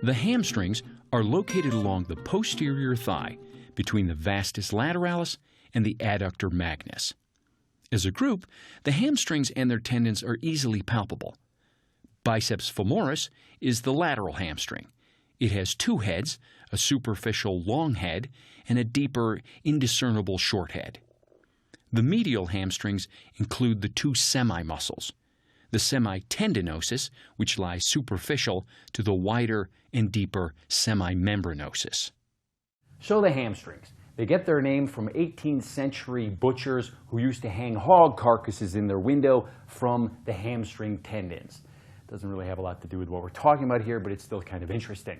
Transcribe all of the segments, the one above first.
The hamstrings are located along the posterior thigh between the vastus lateralis and the adductor magnus. As a group, the hamstrings and their tendons are easily palpable. Biceps femoris is the lateral hamstring. It has two heads, a superficial long head and a deeper, indiscernible short head. The medial hamstrings include the two semi-muscles, the semitendinosus, which lies superficial to the wider and deeper semimembranosus. So the hamstrings. They get their name from 18th century butchers who used to hang hog carcasses in their window from the hamstring tendons. Doesn't really have a lot to do with what we're talking about here, but it's still kind of interesting.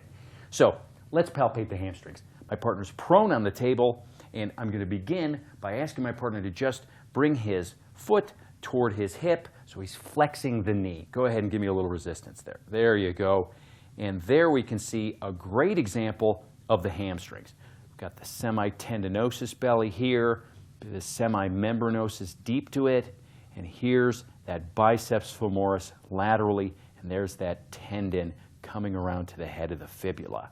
So let's palpate the hamstrings. My partner's prone on the table, and I'm going to begin by asking my partner to just bring his foot toward his hip, so he's flexing the knee. Go ahead and give me a little resistance there. There you go. And there we can see a great example of the hamstrings. We've got the semitendinosus belly here, the semimembranosus deep to it, and here's that biceps femoris laterally, and there's that tendon coming around to the head of the fibula.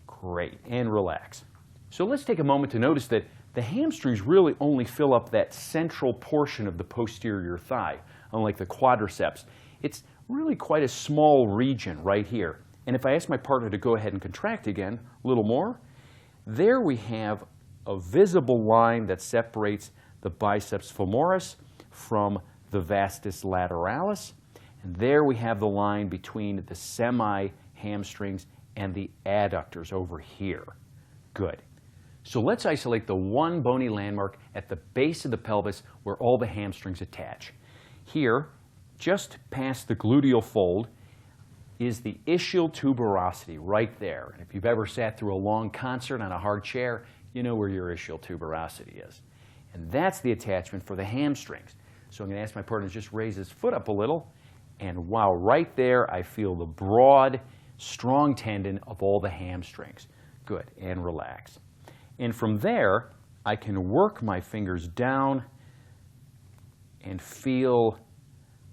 Great, and relax. So let's take a moment to notice that the hamstrings really only fill up that central portion of the posterior thigh, unlike the quadriceps. It's really quite a small region right here. And if I ask my partner to go ahead and contract again a little more, there we have a visible line that separates the biceps femoris from the vastus lateralis. And there we have the line between the semi-hamstrings and the adductors over here. Good. So let's isolate the one bony landmark at the base of the pelvis where all the hamstrings attach. Here, just past the gluteal fold, is the ischial tuberosity right there. And if you've ever sat through a long concert on a hard chair, you know where your ischial tuberosity is. And that's the attachment for the hamstrings. So I'm going to ask my partner to just raise his foot up a little. And wow, right there I feel the broad, strong tendon of all the hamstrings. Good, and relax. And from there, I can work my fingers down and feel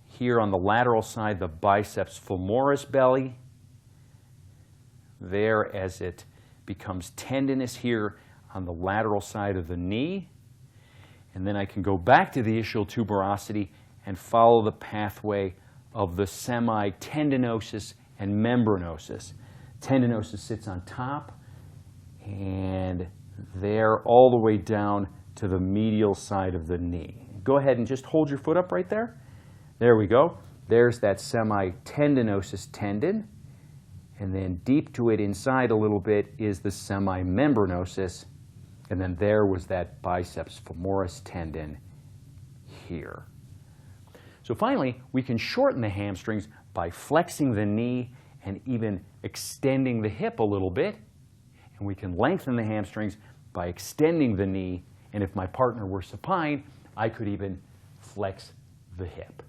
here on the lateral side the biceps femoris belly. There as it becomes tendinous here on the lateral side of the knee. And then I can go back to the ischial tuberosity and follow the pathway of the semitendinosus and membranosus. Tendinosus sits on top, and there all the way down to the medial side of the knee. Go ahead and just hold your foot up right there. There we go. There's that semitendinosus tendon. And then deep to it inside a little bit is the semimembranosus. And then there was that biceps femoris tendon here. So finally, we can shorten the hamstrings by flexing the knee and even extending the hip a little bit. And we can lengthen the hamstrings by extending the knee. And if my partner were supine, I could even flex the hip.